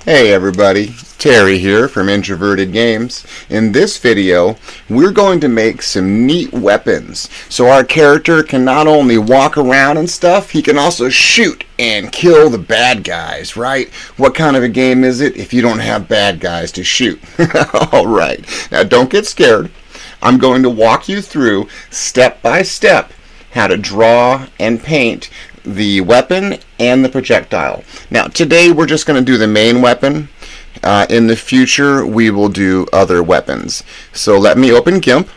Hey everybody, Terry here from Introverted Games. In this video, we're going to make some neat weapons. So our character can not only walk around and stuff, he can also shoot and kill the bad guys, right? What kind of a game is it if you don't have bad guys to shoot? Alright, now don't get scared. I'm going to walk you through step by step how to draw and paint the weapon and the projectile. Now today we're just going to do the main weapon. In the future we will do other weapons. So let me open GIMP.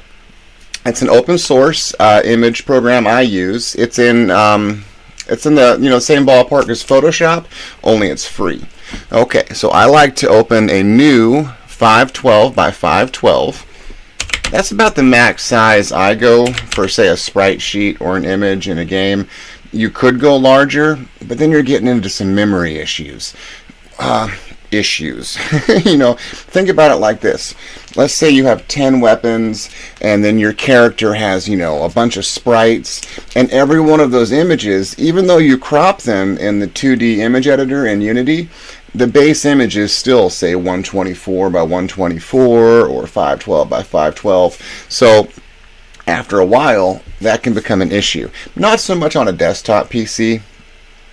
It's an open source image program I use. It's in the same ballpark as Photoshop, only it's free. Okay, so I like to open a new 512 by 512. That's about the max size I go for, say, a sprite sheet or an image in a game. You could go larger, but then you're getting into some memory issues. Think about it like this. Let's say you have 10 weapons, and then your character has, a bunch of sprites, and every one of those images, even though you crop them in the 2D image editor in Unity, the base image is still, say, 124 by 124 or 512 by 512. So after a while, that can become an issue. Not so much on a desktop PC,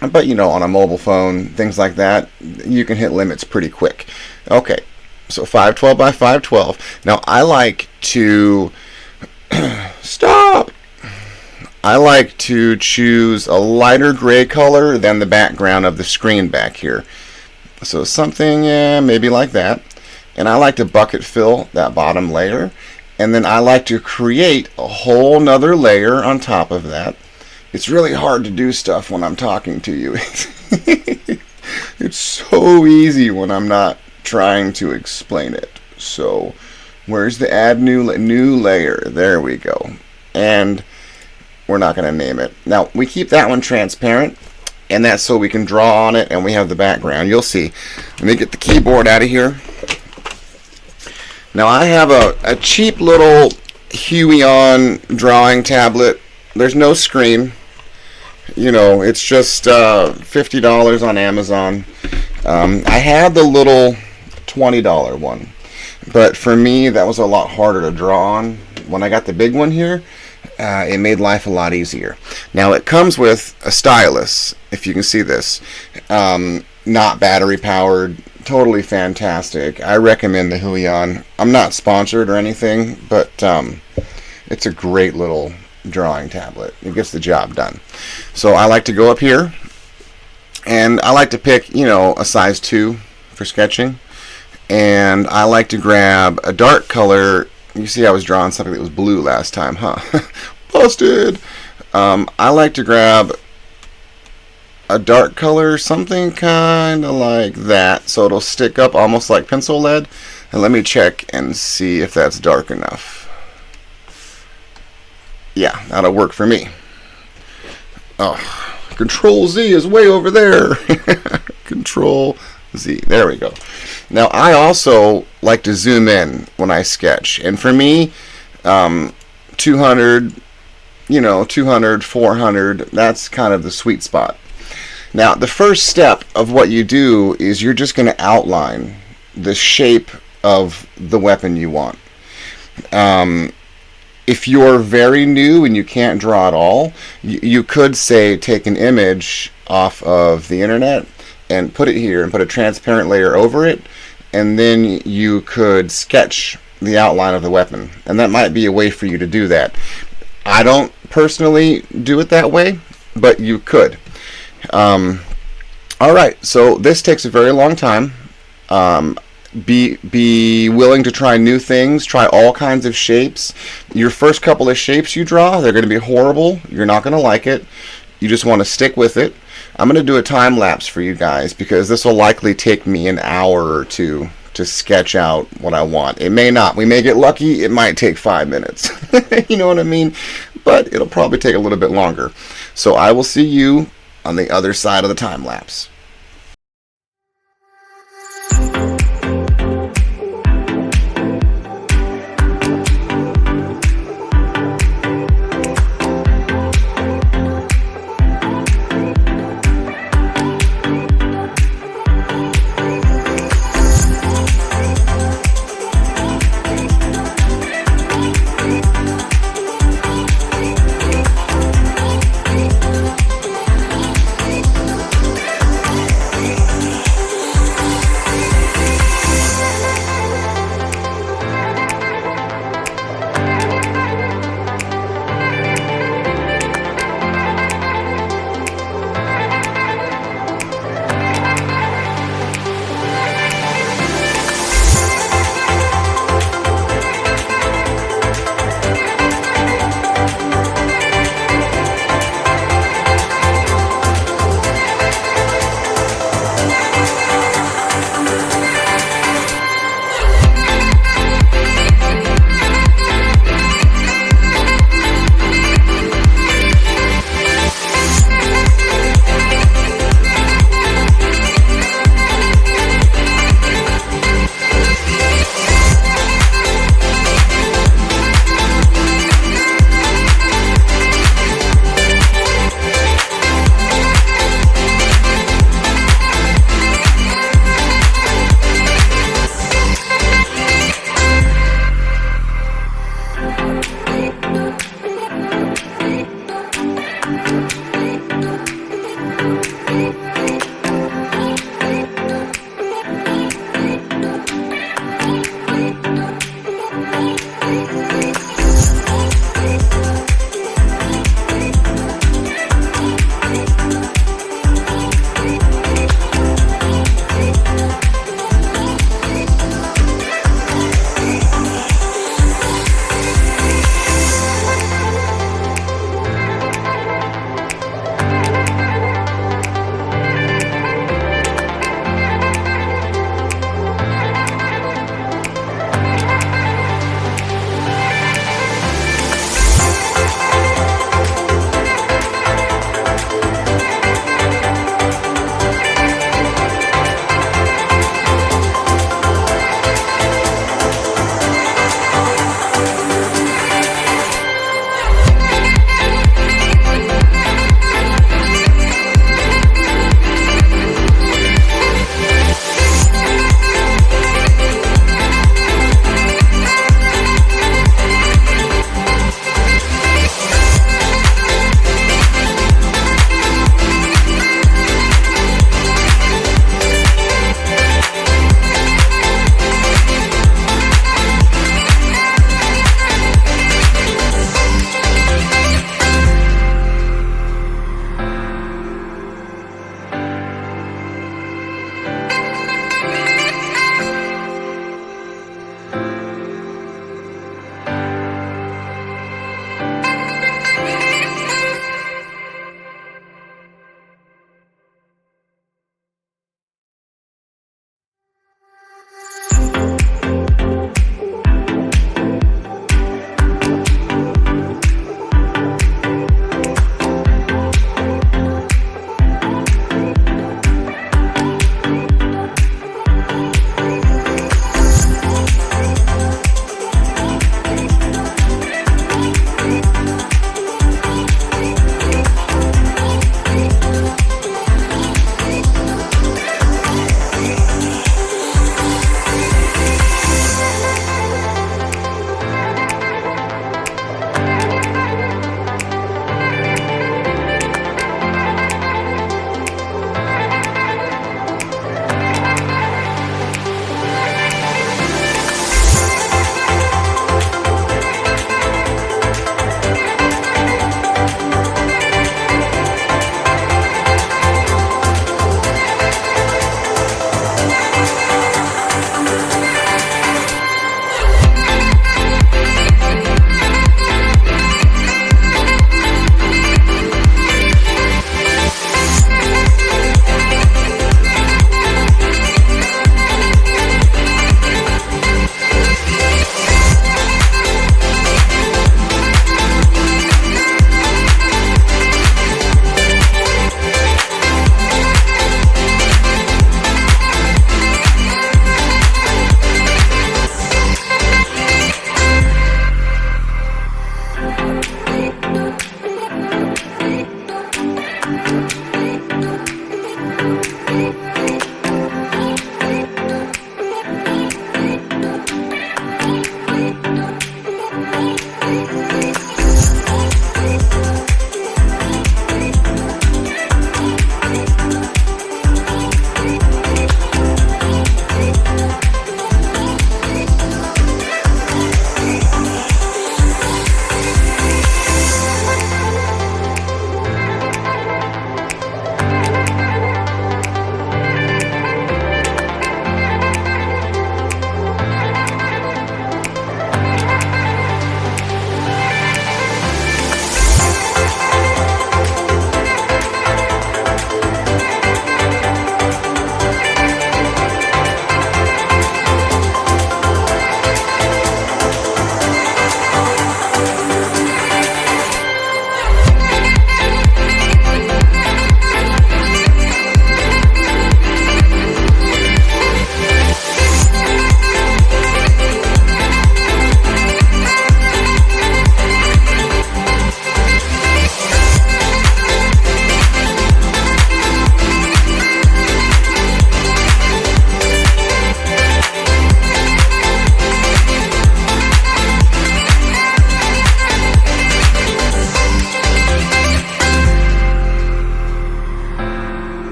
but on a mobile phone, things like that, you can hit limits pretty quick. Okay, so 512 by 512. Now I like to I like to choose a lighter gray color than the background of the screen back here. So something maybe like that. And I like to bucket fill that bottom layer. And then I like to create a whole nother layer on top of that. It's really hard to do stuff when I'm talking to you. It's so easy when I'm not trying to explain it. So where's the add new layer? There we go. And we're not going to name it. Now we keep that one transparent, and that's so we can draw on it and we have the background. You'll see. Let me get the keyboard out of here. Now I have a cheap little Huion drawing tablet. There's no screen. It's just $50 on Amazon. I had the little $20 one, but for me that was a lot harder to draw on. When I got the big one here, it made life a lot easier. Now it comes with a stylus, if you can see this. Not battery powered, totally fantastic. I recommend the Huion. I'm not sponsored or anything, but it's a great little drawing tablet. It gets the job done. So I like to go up here, and I like to pick a size 2 for sketching, and I like to grab a dark color. You see I was drawing something that was blue last time, huh? Busted! I like to grab a dark color, something kind of like that, so it'll stick up almost like pencil lead. And let me check and see if that's dark enough. Yeah, that'll work for me. Oh, Control Z is way over there. Control Z. There we go. Now I also like to zoom in when I sketch, and for me, 200, 200, 400, that's kind of the sweet spot. Now the first step of what you do is you're just going to outline the shape of the weapon you want. If you're very new and you can't draw at all, you could, say, take an image off of the internet and put it here and put a transparent layer over it, and then you could sketch the outline of the weapon, and that might be a way for you to do that. I don't personally do it that way, but you could. Alright, so this takes a very long time. Be willing to try new things, try all kinds of shapes. Your first couple of shapes you draw, they're going to be horrible. You're not going to like it. You just want to stick with it. I'm going to do a time lapse for you guys because this will likely take me an hour or two to sketch out what I want. It may not. We may get lucky. It might take 5 minutes. You know what I mean? But it'll probably take a little bit longer. So I will see you on the other side of the time lapse.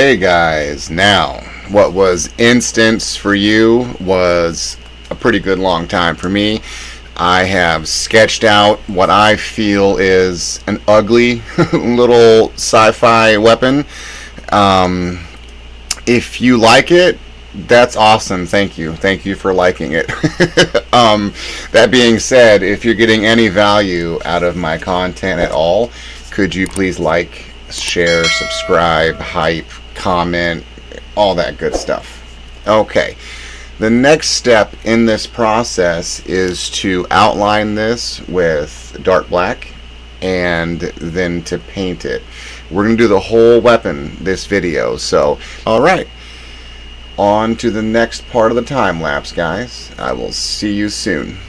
Okay guys, now what was instance for you was a pretty good long time for me. I have sketched out what I feel is an ugly little sci-fi weapon. If you like it, that's awesome. Thank you for liking it. That being said, if you're getting any value out of my content at all, could you please like, share, subscribe, hype, comment, all that good stuff. Okay, the next step in this process is to outline this with dark black and then to paint it. We're going to do the whole weapon this video. So alright, on to the next part of the time lapse, guys. I will see you soon.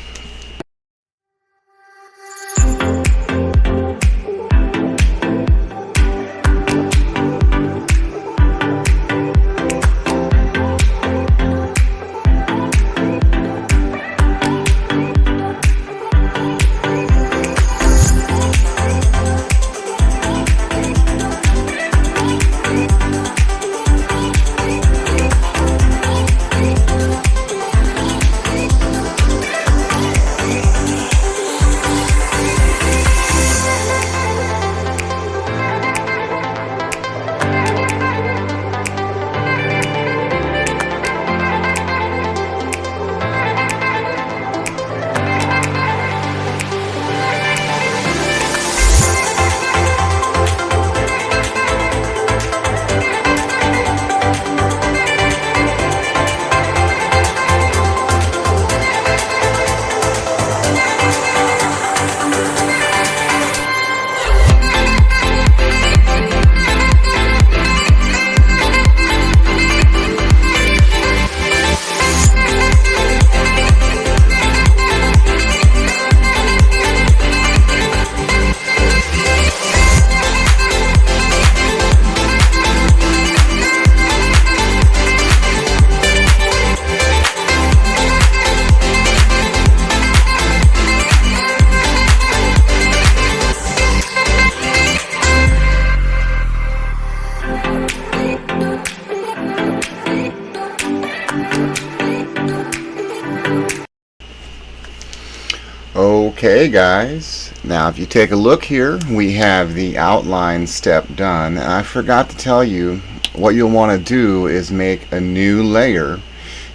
Okay guys, now if you take a look here, we have the outline step done, and I forgot to tell you what you'll want to do is make a new layer,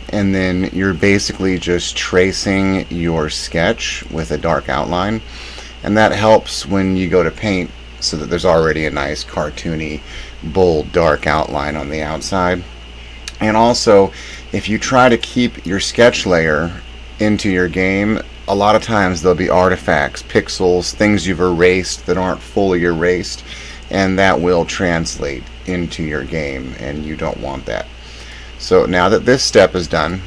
and then you're basically just tracing your sketch with a dark outline, and that helps when you go to paint so that there's already a nice cartoony bold dark outline on the outside. And also, if you try to keep your sketch layer into your game, a lot of times there'll be artifacts, pixels, things you've erased that aren't fully erased, and that will translate into your game, and you don't want that. So now that this step is done,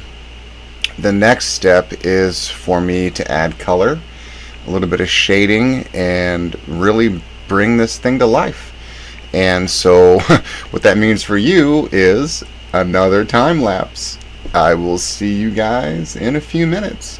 the next step is for me to add color, a little bit of shading, and really bring this thing to life. And so what that means for you is another time lapse. I will see you guys in a few minutes.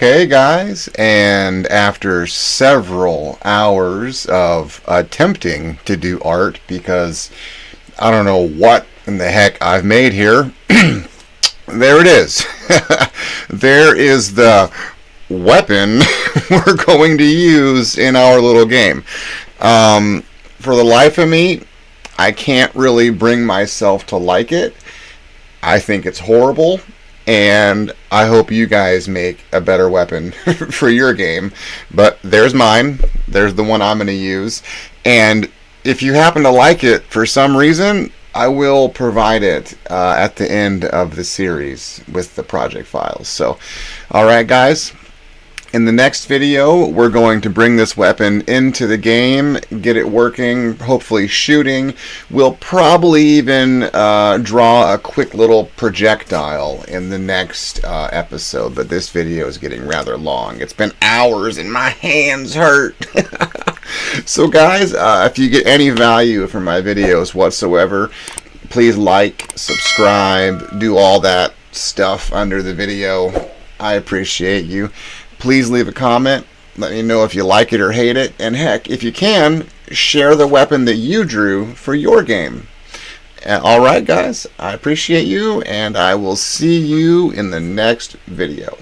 Okay, guys, and after several hours of attempting to do art, because I don't know what in the heck I've made here, there it is. There is the weapon we're going to use in our little game. For the life of me, I can't really bring myself to like it. I think it's horrible, and I hope you guys make a better weapon for your game. But there's mine. There's the one I'm going to use. And if you happen to like it for some reason, I will provide it at the end of the series with the project files. So, alright guys, in the next video, we're going to bring this weapon into the game, get it working, hopefully shooting. We'll probably even draw a quick little projectile in the next episode, but this video is getting rather long. It's been hours and my hands hurt. So guys, if you get any value from my videos whatsoever, please like, subscribe, do all that stuff under the video. I appreciate you. Please leave a comment. Let me know if you like it or hate it. And heck, if you can, share the weapon that you drew for your game. Alright guys, I appreciate you, and I will see you in the next video.